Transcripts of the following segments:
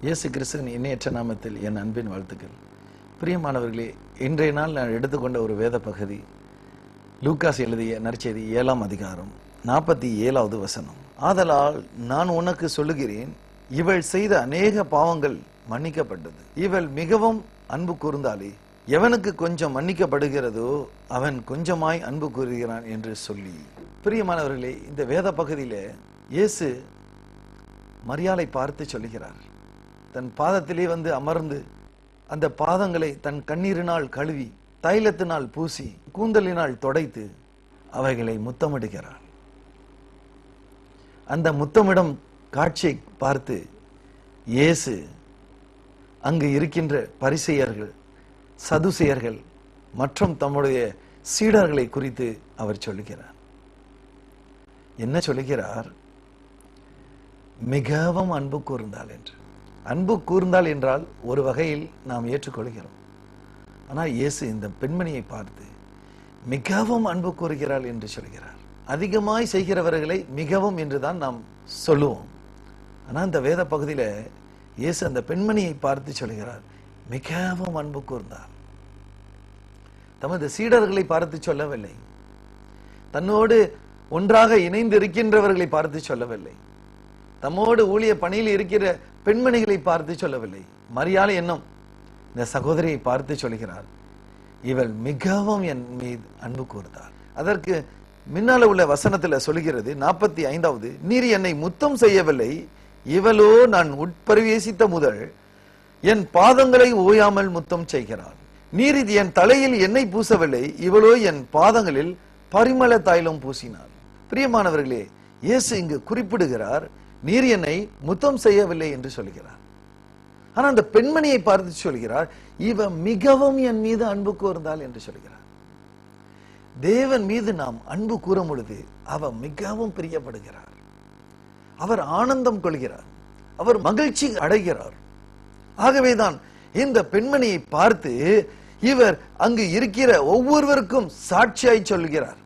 இயேசு கிறிஸ்துவின் இணையற்ற நாமத்தில் என் அன்பின் வாழ்த்துக்கள். பிரியமானவர்களே, இன்றைய நாள் நான் எடுத்துக்கொண்ட ஒரு வேத பகுதி லூக்காஸ் எழுதிய நற்செய்தி 7ஆம் அதிகாரம் 47வது வசனம். ஆதலால் நான் உனக்கு சொல்லுகிறேன், இவள் செய்த அநேக பாவங்கள் மன்னிக்கப்பட்டது, இவள் மிகவும் அன்பு கூர்ந்தாலே எவனுக்கு கொஞ்சம் மன்னிக்கப்படுகிறதோ அவன் கொஞ்சமாய் அன்பு கூறுகிறான் என்று சொல்லி. பிரியமானவர்களே, இந்த வேத பகுதியில இயேசு மரியாளை பார்த்து சொல்லுகிறார். தன் பாதத்திலே வந்து அமர்ந்து அந்த பாதங்களை தன் கண்ணீரினால் கழுவி தைலத்தினால் பூசி கூந்தலினால் தொடைத்து அவைகளை முத்தமிடுகிறார். அந்த முத்தமிடும் காட்சியை பார்த்து இயேசு அங்கு இருக்கின்ற பரிசேயர்கள், சதுசேயர்கள் மற்றும் தம்முடைய சீடர்களை குறித்து அவர் சொல்லுகிறார். என்ன சொல்லுகிறார்? மிகவும் அன்பு கூர்ந்தாள் என்று. அன்பு கூர்ந்தாள் என்றால் ஒரு வகையில் நாம் ஏற்றுக்கொள்கிறோம். ஆனால் இயேசு இந்த பெண்மணியை பார்த்து மிகவும் அன்பு கூறுகிறாள் என்று சொல்கிறார். அதிகமாய் செய்கிறவர்களை மிகவும் என்றுதான் நாம் சொல்லுவோம். ஆனால் இந்த வேத பகுதியில இயேசு அந்த பெண்மணியை பார்த்து சொல்கிறார், மிகவும் அன்பு கூர்ந்தாள். தமது சீடர்களை பார்த்து சொல்லவில்லை, தன்னோடு ஒன்றாக இணைந்து இருக்கின்றவர்களை பார்த்து சொல்லவில்லை, தம்மோடு ஊழிய பணியில் இருக்கிற பெண்மணிகளை பார்த்து சொல்லவில்லை. மரியாளை என்னும் இந்த சகோதரியை பார்த்து சொல்கிறார், இவள் மிகவும் என் மீது அன்பு கூர்ந்தாள். அதற்கு முன்னால உள்ள வசனத்துல சொல்கிறது 45வது, நீர் என்னை முத்தம் செய்யவில்லை, இவளோ நான் உட்பிரவேசித்த முதல் என் பாதங்களை ஓயாமல் முத்தம் செய்கிறாள். நீர் இது என் தலையில் எண்ணெய் பூசவில்லை, இவளோ என் பாதங்களில் பரிமள தைலம் பூசினாள். பிரியமானவர்களே, இயேசு இங்கு குறிப்பிடுகிறார், நீர் என்னை முத்தம் செய்யவில்லை என்று சொல்கிறார். ஆனா அந்த பெண்மணியை பார்த்து சொல்கிறார், இவ மிகவும் என் மீது அன்பு கூர்ந்தாள் என்று சொல்கிறார். தேவன் மீது நாம் அன்பு கூறும் பொழுது அவர் மிகவும் பிரியப்படுகிறார், அவர் ஆனந்தம் கொள்கிறார், அவர் மகிழ்ச்சி அடைகிறார். ஆகவேதான் இந்த பெண்மணியை பார்த்து இவர் அங்கு இருக்கிற ஒவ்வொருவருக்கும் சாட்சியாய் சொல்கிறார்.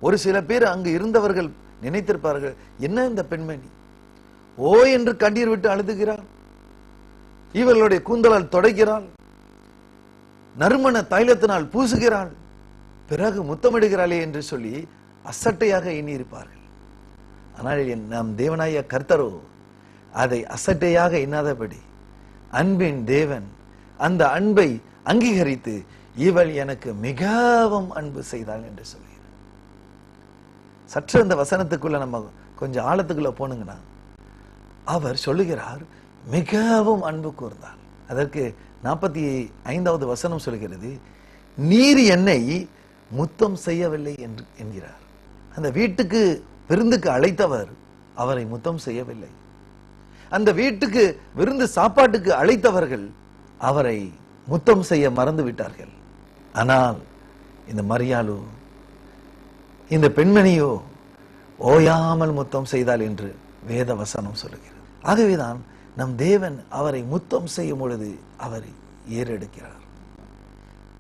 ஒரு சில பேர் அங்கு இருந்தவர்கள் நினைத்திருப்பார்கள், என்ன இந்த பெண்மணி ஓ என்று கண்ணீர் விட்டு அழுதுகிறாள், இவர்களுடைய கூந்தலால் தொடைக்கிறாள், நறுமண தைலத்தினால் பூசுகிறாள், பிறகு முத்தமிடுகிறாளே என்று சொல்லி அசட்டையாக எண்ணியிருப்பார்கள். ஆனால் நம் தேவனாய கர்த்தரோ அதை அசட்டையாக எண்ணாதபடி அன்பின் தேவன் அந்த அன்பை அங்கீகரித்து இவள் எனக்கு மிகவும் அன்பு செய்தாள் என்று சொல்கிறார். சற்று அந்த வசனத்துக்குள்ள நம்ம கொஞ்சம் ஆழத்துக்குள்ள போனுங்கன்னா அவர் சொல்லுகிறார், மிகவும் அன்பு கூர்ந்தாள். அதற்கு 45வது வசனம் சொல்கிறது, நீர் என்னை முத்தம் செய்யவில்லை என்று என்கிறார். அந்த வீட்டுக்கு விருந்துக்கு அழைத்தவர் அவரை முத்தம் செய்யவில்லை. அந்த வீட்டுக்கு விருந்து சாப்பாட்டுக்கு அழைத்தவர்கள் அவரை முத்தம் செய்ய மறந்து விட்டார்கள். ஆனால் இந்த மரியாளோ, இந்த பெண்மணியோ ஓயாமல் முத்தம் செய்தாள் என்று வேத வசனம் சொல்லுகிறது. ஆகவேதான் நம் தேவன் அவரை முத்தம் செய்யும் பொழுது அவரை ஏறெடுக்கிறார்.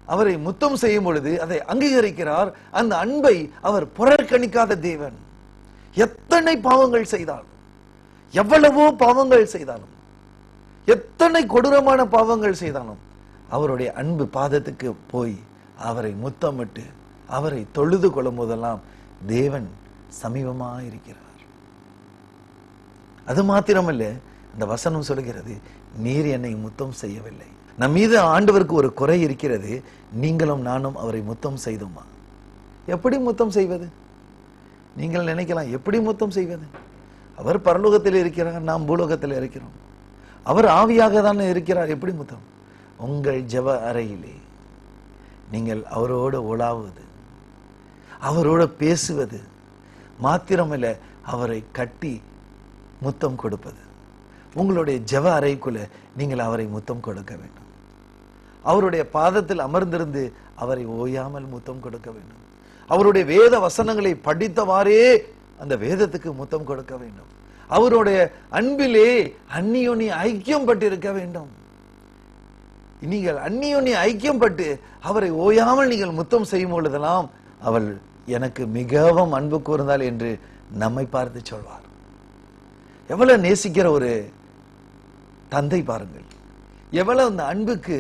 அவரை முத்தம் செய்யும் பொழுது அதை அங்கீகரிக்கிறார். அந்த அன்பை அவர் புறக்கணிக்காத தேவன். எத்தனை பாவங்கள் செய்தாலும், எவ்வளவோ பாவங்கள் செய்தாலும், எத்தனை கொடூரமான பாவங்கள் செய்தாலும் அவருடைய அன்பு பாதத்துக்கு போய் அவரை முத்தமிட்டு அவரை தொழுது கொள்ளும் போதெல்லாம் தேவன் சமீபமாயிருக்கிறார். அது மாத்திரமல்ல, அந்த வசனம் சொல்கிறது, நீர் என்னை முத்தம் செய்யவில்லை. நம் மீது ஆண்டவருக்கு ஒரு குறை இருக்கிறது, நீங்களும் நானும் அவரை முத்தம் செய்தோமா? எப்படி முத்தம் செய்வது? நீங்கள் நினைக்கலாம், எப்படி முத்தம் செய்வது? அவர் பரலோகத்தில் இருக்கிறார், நாம் பூலோகத்தில் இருக்கிறோம். அவர் ஆவியாக தானே இருக்கிறார், எப்படி முத்தம்? உங்கள் ஜெப அறையிலே நீங்கள் அவரோடு உலாவுவது, அவரோடு பேசுவது மாத்திரமல்ல, அவரை கட்டி முத்தம் கொடுப்பது. உங்களுடைய ஜெப அறைக்குள்ள நீங்கள் அவரை முத்தம் கொடுக்க வேண்டும். அவருடைய பாதத்தில் அமர்ந்திருந்து அவரை ஓயாமல் முத்தம் கொடுக்க வேண்டும். அவருடைய வேத வசனங்களை படித்தவாறே அந்த வேதத்துக்கு முத்தம் கொடுக்க வேண்டும். அவருடைய அன்பிலே அந்நியோனி ஐக்கியம் பட்டிருக்க வேண்டும். நீங்கள் அந்நியோனி ஐக்கியம் பட்டு அவரை ஓயாமல் நீங்கள் முத்தம் செய்யும் பொழுதெல்லாம் அவள் எனக்கு மிகவும் அன்பு கூர்ந்தாள் என்று நம்மை பார்த்து சொல்வார். எவ்வளவு நேசிக்கிற ஒரு தந்தை பாருங்கள், எவ்வளவு அந்த அன்புக்கு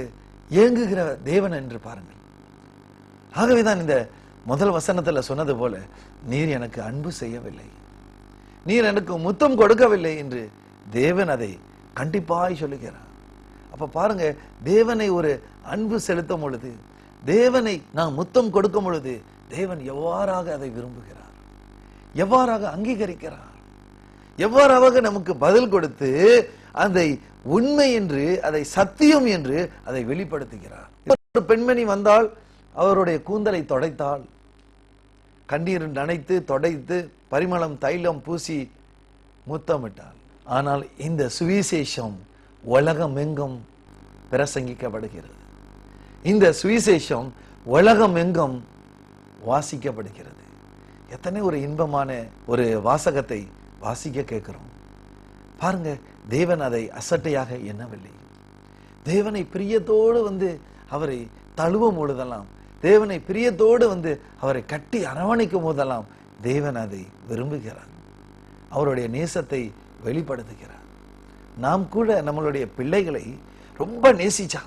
ஏங்குகிற தேவன் என்று பாருங்கள். ஆகவேதான் இந்த முதல் வசனத்துல சொன்னது போல, நீர் எனக்கு அன்பு செய்யவில்லை, நீர் எனக்கு முத்தம் கொடுக்கவில்லை என்று தேவன் அதை கண்டிப்பாய் சொல்லுகிறார். அப்ப பாருங்க, தேவனை ஒரு அன்பு செலுத்தும் பொழுது, தேவனை நாம் முத்தம் கொடுக்கும் பொழுது, தேவன் எவ்வாறாக அதை விரும்புகிறார், எவ்வாறாக அங்கீகரிக்கிறார், எவ்வாறாக நமக்கு பதில் கொடுத்து அதை உண்மை என்று, அதை சத்தியம் என்று அதை வெளிப்படுத்துகிறார். ஒரு பெண்மணி வந்தால், அவருடைய கூந்தலை தொடைத்தால், கண்ணீர் நனைத்து தொடைத்து பரிமளம் தைலம் பூசி முத்தமிட்டாள். ஆனால் இந்த சுவிசேஷம் உலகம் எங்கும் பிரசங்கிக்கப்படுகிறது. இந்த சுவிசேஷம் உலகம் எங்கும் வாசிக்கப்படுகிறது. எத்தனை ஒரு இன்பமான ஒரு வாசகத்தை வாசிக்க கேட்கிறோம் பாருங்க. தேவன் அதை அசட்டையாக எண்ணவில்லை. தேவனை பிரியத்தோடு அவரை தழுவும் பொழுதெல்லாம், தேவனை பிரியத்தோடு அவரை கட்டி அரவணைக்கும் போதெல்லாம் தேவன் அதை விரும்புகிறார், அவருடைய நேசத்தை வெளிப்படுத்துகிறார். நாம் கூட நம்மளுடைய பிள்ளைகளை ரொம்ப நேசிச்சா,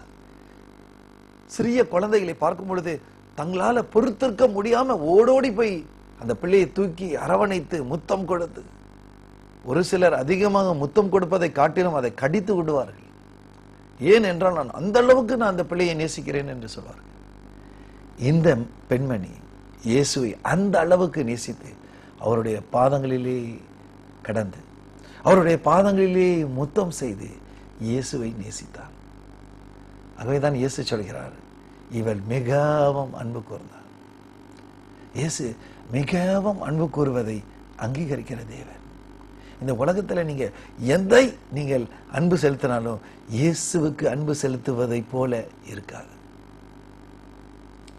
சிறிய குழந்தைகளை பார்க்கும் பொழுது தங்களால பொறுத்திருக்க முடியாம ஓடோடி போய் அந்த பிள்ளையை தூக்கி அரவணைத்து முத்தம் கொடுத்து, ஒரு சிலர் அதிகமாக முத்தம் கொடுப்பதை காட்டிலும் அதை கடித்து விடுவார்கள். ஏன் என்றால், நான் அந்த அளவுக்கு நான் அந்த பிள்ளையை நேசிக்கிறேன் என்று சொல்வார்கள். இந்த பெண்மணி இயேசுவை அந்த அளவுக்கு நேசித்து அவருடைய பாதங்களிலே கடந்து, அவருடைய பாதங்களிலே முத்தம் செய்து இயேசுவை நேசித்தார். ஆகவேதான் இயேசு சொல்கிறார், இவள் மிகவும் அன்பு கூர்ந்தார். இயேசு மிகவும் அன்பு கூறுவதை அங்கீகரிக்கிற தேவன். இந்த உலகத்துல நீங்க எதை நீங்கள் அன்பு செலுத்தினாலும் இயேசுவுக்கு அன்பு செலுத்துவதை போல இருக்காது.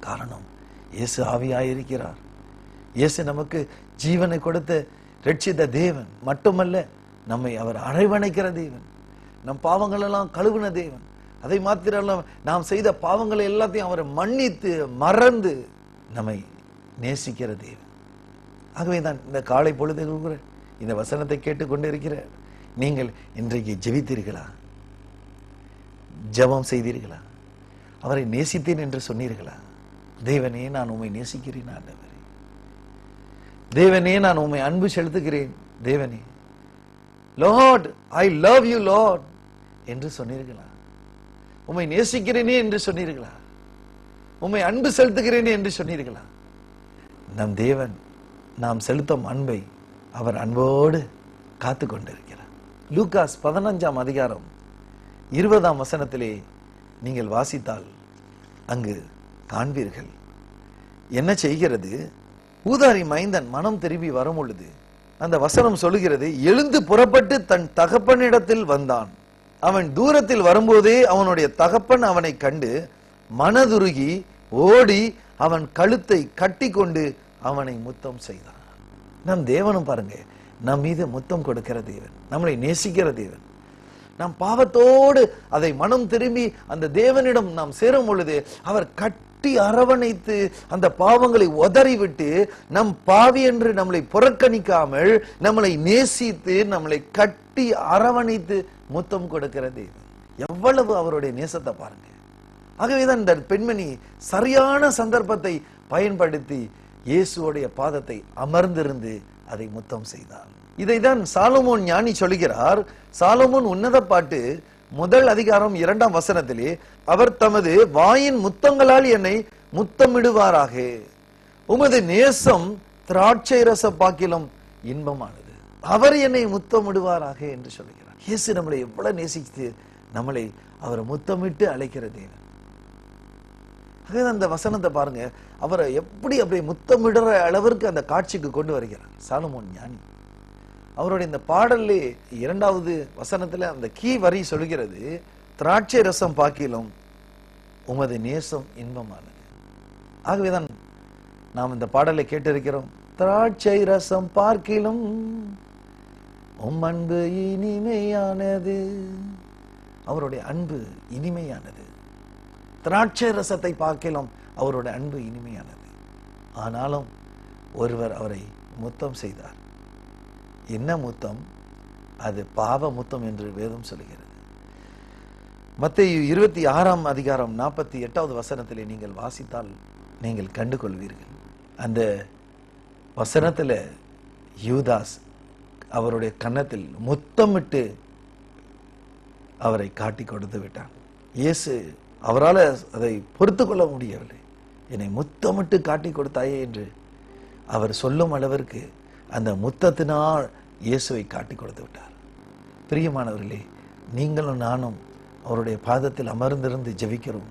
காரணம், இயேசு ஆவியாயிருக்கிறார். இயேசு நமக்கு ஜீவனை கொடுத்த ரட்சித்த தேவன் மட்டுமல்ல, நம்மை அவர் அரவணைக்கிற தேவன், நம் பாவங்கள் எல்லாம் கழுவின தேவன். அதை மாத்திரம் நாம் செய்த பாவங்களை எல்லாத்தையும் அவரை மன்னித்து மறந்து நம்மை நேசிக்கிற தேவன். ஆகவேதான் இந்த காலை பொழுது இந்த வசனத்தை கேட்டுக்கொண்டிருக்கிற நீங்கள் இன்றைக்கு ஜெபித்தீர்களா? ஜெபம் செய்தீர்களா? அவரை நேசித்தேன் என்று சொன்னீர்களா? தேவனே, நான் உம்மை நேசிக்கிறேன் ஆண்டவரே, தேவனே, நான் உம்மை அன்பு செலுத்துகிறேன் தேவனே, Lord I love you Lord என்று சொன்னீர்களா? உம்மை நேசிக்கிறேனே என்று சொன்னீர்களா? உம்மை அன்பு செலுத்துகிறேனே என்று சொன்னீர்களா? நம் தேவன் நாம் செலுத்தும் அன்பை அவர் அன்போடு காத்து கொண்டிருக்கிறார். லூகாஸ் 15ஆம் அதிகாரம் 20ஆம் வசனத்திலே நீங்கள் வாசித்தால் அங்கு காண்பீர்கள். என்ன செய்கிறது? ஊதாரி மைந்தன் மனம் திரும்பி வரும் பொழுது அந்த வசனம் சொல்லுகிறது, எழுந்து புறப்பட்டு தன் தகப்பனிடத்தில் வந்தான். அவன் தூரத்தில் வரும்போதே அவனுடைய தகப்பன் அவனை கண்டு மனதுருகி ஓடி அவன் கழுத்தை கட்டி கொண்டு அவனை முத்தம் செய்தான். நம் தேவனும் பாருங்க, நம் மீது முத்தம் கொடுக்கிற தேவன், நம்மளை நேசிக்கிற தேவன். நாம் பாவத்தோடு அதை மனம் திரும்பி அந்த தேவனிடம் நாம் சேரும் பொழுது அவர் கட்டி அரவணைத்து அந்த பாவங்களை உதறிவிட்டு, நம் பாவி என்று நம்மளை புறக்கணிக்காமல் நம்மளை நேசித்து நம்மளை கட்டி அரவணைத்து முத்தம் கொடுக்கிற தேவன். எவ்வளவு அவருடைய நேசத்தை பாருங்க. ஆகவேதான் இந்த பெண்மணி சரியான சந்தர்ப்பத்தை பயன்படுத்தி இயேசுவோடைய பாதத்தை அமர்ந்திருந்து அதை முத்தம் செய்தார். இதைதான் சாலமோன் ஞானி சொல்கிறார். சாலமோன் உன்னத பாட்டு 1 அதிகாரம் 2ஆம் வசனத்திலே, அவர் தமது வாயின் முத்தங்களால் என்னை முத்தமிடுவாராக, உமது நேசம் திராட்சை ரச பாக்கிலும் இன்பமானது, அவர் என்னை முத்தமிடுவாராக என்று சொல்கிறார். இயேசு நம்மளை எவ்வளவு நேசித்து நம்மளை அவர் முத்தமிட்டு அழைக்கிற தேவன். அந்த வசனத்தை பாருங்க, அவரை எப்படி அப்படியே முத்தமிடுற அளவிற்கு அந்த காட்சிக்கு கொண்டு வருகிறார் சாலமோன் ஞானி. அவருடைய இந்த பாடல்லே 2வது வசனத்துல அந்த கீ வரி சொல்கிறது, திராட்சை ரசம் பாக்கிலும் உமது நேசம் இன்பமானது. ஆகவேதான் நாம் இந்த பாடலை கேட்டிருக்கிறோம். திராட்சை ரசம் பார்க்கிலும் உம் அன்பு இனிமையானது. அவருடைய அன்பு இனிமையானது. திராட்சை ரசத்தை பார்க்கலாம் அவருடைய அன்பு இனிமையானது. ஆனாலும் ஒருவர் அவரை முத்தம் செய்தார். என்ன முத்தம்? அது பாவ முத்தம் என்று வேதம் சொல்கிறது. மத்தேயு 26ஆம் அதிகாரம் 48வது வசனத்திலே நீங்கள் வாசித்தால் நீங்கள் கண்டு கொள்வீர்கள். அந்த வசனத்துல யூதாஸ் அவருடைய கன்னத்தில் முத்தமிட்டு அவரை காட்டி கொடுத்து விட்டான். இயேசு அவரால் அதை பொறுத்து கொள்ள முடியவில்லை. என்னை முத்தமிட்டு காட்டி கொடுத்தாயே என்று அவர் சொல்லும் அளவிற்கு அந்த முத்தத்தினால் இயேசுவை காட்டி கொடுத்து விட்டார். பிரியமானவர்களே, நீங்களும் நானும் அவருடைய பாதத்தில் அமர்ந்திருந்து ஜெபிக்கிறோம்.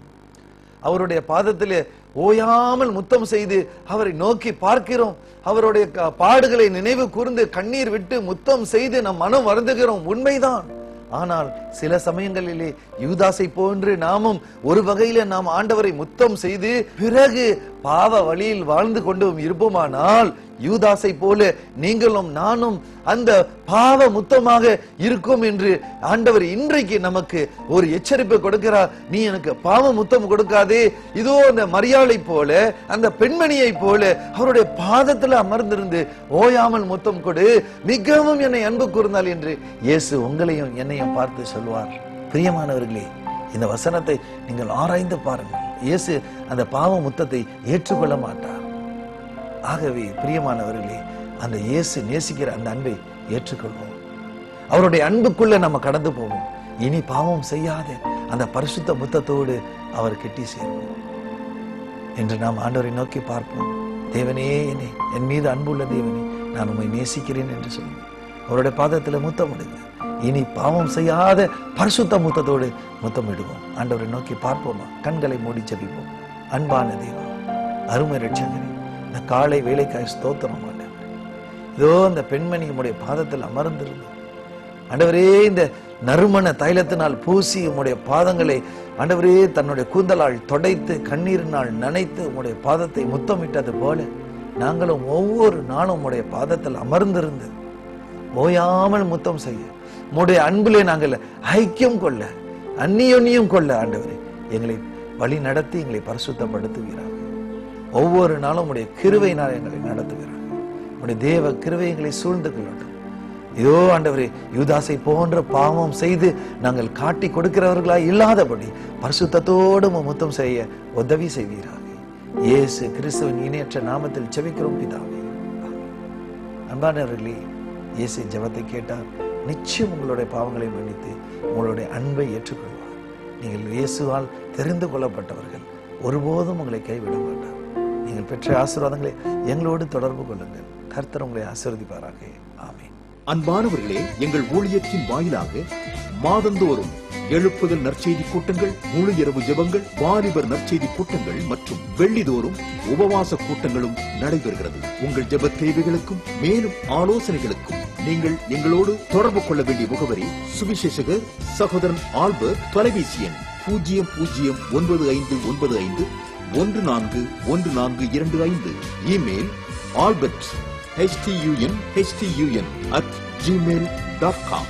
அவருடைய பாதத்திலே ஓயாமல் முத்தம் செய்து அவரை நோக்கி பார்க்கிறோம். அவருடைய பாடுகளை நினைவு கூர்ந்து கண்ணீர் விட்டு முத்தம் செய்து நம் மனம் வருந்துகிறோம், உண்மைதான். ஆனால் சில சமயங்களிலே யூதாசை போன்று நாமும் ஒரு வகையில நாம் ஆண்டவரை முத்தம் செய்து பிறகு பாவ வழியில் வாழ்ந்து கொண்டு இருப்போமானால் யூதாசை போல நீங்களும் நானும் அந்த பாவ முத்தமாக இருக்கும் என்று ஆண்டவர் இன்றைக்கு நமக்கு ஒரு எச்சரிப்பு கொடுக்கிறார். நீ எனக்கு பாவ முத்தம் கொடுக்காதே, இதோ அந்த மரியாளை போல அந்த பெண்மணியை போல அவருடைய பாதத்துல அமர்ந்திருந்து ஓயாமல் முத்தம் கொடு, மிகவும் என்னை அன்பு கூர்ந்தாள் என்று இயேசு உங்களையும் என்னையும் பார்த்து சொல்வார். பிரியமானவர்களே, இந்த வசனத்தை நீங்கள் ஆராய்ந்து பாருங்கள். இயேசு அந்த பாவ முத்தத்தை ஏற்றுக்கொள்ள மாட்டார். ஆகவே பிரியமானவர்களே, அந்த இயேசு நேசிக்கிற அந்த அன்பை ஏற்றுக்கொள்வோம். அவருடைய அன்புக்குள்ள நம்ம கடந்து போவோம். இனி பாவம் செய்யாத அந்த பரிசுத்த முத்தத்தோடு அவர் கிட்டி சேர்வோம் என்று நாம் ஆண்டவரை நோக்கி பார்ப்போம். தேவனே, என் மீது அன்புள்ள தேவனே, நான் உம்மை நேசிக்கிறேன் என்று சொல்லுவோம். அவருடைய பாதத்தில் முத்தமிடுங்க. இனி பாவம் செய்யாத பரிசுத்த முத்தத்தோடு முத்தமிடுவோம். ஆண்டவரை நோக்கி பார்ப்போமா? கண்களை மூடி ஜெபிப்போம். அன்பான தேவா, அருமை ரட்சகரே, இந்த காலை வேலைக்காய் ஸ்தோத்திரம் ஆண்டவரே. இதோ அந்த பெண்மணி உம்முடைய பாதத்தில் அமர்ந்திருந்து ஆண்டவரே இந்த நறுமண தைலத்தினால் பூசி உம்முடைய பாதங்களை ஆண்டவரே தன்னுடைய கூந்தலால் தொடைத்து கண்ணீரினால் நனைத்து உம்முடைய பாதத்தை முத்தமிட்டது போல நாங்களும் ஒவ்வொரு நாளும் உம்முடைய பாதத்தில் அமர்ந்திருந்து ஓயாமல் முத்தம் செய்ய, உம்முடைய அன்பிலே நாங்கள் ஐக்கியம் கொள்ள, அந்நியோன்யம் கொள்ள ஆண்டவரே எங்களை வழி நடத்தி எங்களை பரிசுத்தப்படுத்துகிறார். ஒவ்வொரு நாளும் உடைய கிருபையினால் எங்களை நடத்துகிறார். உடைய தேவ கிருபை எங்களை சூழ்ந்து கொள்ளட்டும். இதோ ஆண்டவரே, யூதாசை போன்ற பாவம் செய்து நாங்கள் காட்டி கொடுக்கிறவர்களாய் இல்லாதபடி பரிசுத்தத்தோடு முத்தம் செய்ய உதவி செய்வீராக. இயேசு கிறிஸ்துவின் இணையற்ற நாமத்தில் ஜெபிக்கிறோம் பிதாவே. அன்பானவர்களே, இயேசு ஜெபத்தை கேட்டார். நிச்சயம் உங்களுடைய பாவங்களை மன்னித்து உங்களுடைய அன்பை ஏற்றுக்கொள்வார். நீங்கள் இயேசுவால் தெரிந்து கொள்ளப்பட்டவர்கள், ஒருபோதும் உங்களை கைவிட மாட்டார். நீங்கள் பெற்ற ஆசீர்வாதங்களை எங்களோடு தொடர்பு கொள்ளுங்கள். கர்த்தர் உங்களை ஆசீர்வதிப்பாராக. ஆமென். அன்பானவர்களே, எங்கள் ஊழியத்தின் வாயிலாக மாதந்தோறும் எழுப்புதல் நற்செய்தி கூட்டங்கள், முழு இரவு ஜெபங்கள், வாலிபர் நற்செய்தி கூட்டங்கள் மற்றும் வெள்ளிதோறும் உபவாச கூட்டங்களும் நடைபெறுகிறது. உங்கள் ஜெப தேவைகளுக்கும் மேலும் ஆலோசனைகளுக்கும் நீங்கள் எங்களோடு தொடர்பு கொள்ள வேண்டிய முகவரி: சுவிசேஷகர் சகோதரன் ஆல்பர்ட், தொலைபேசி எண் 00055151414125, இமெயில் albert@gmail.com.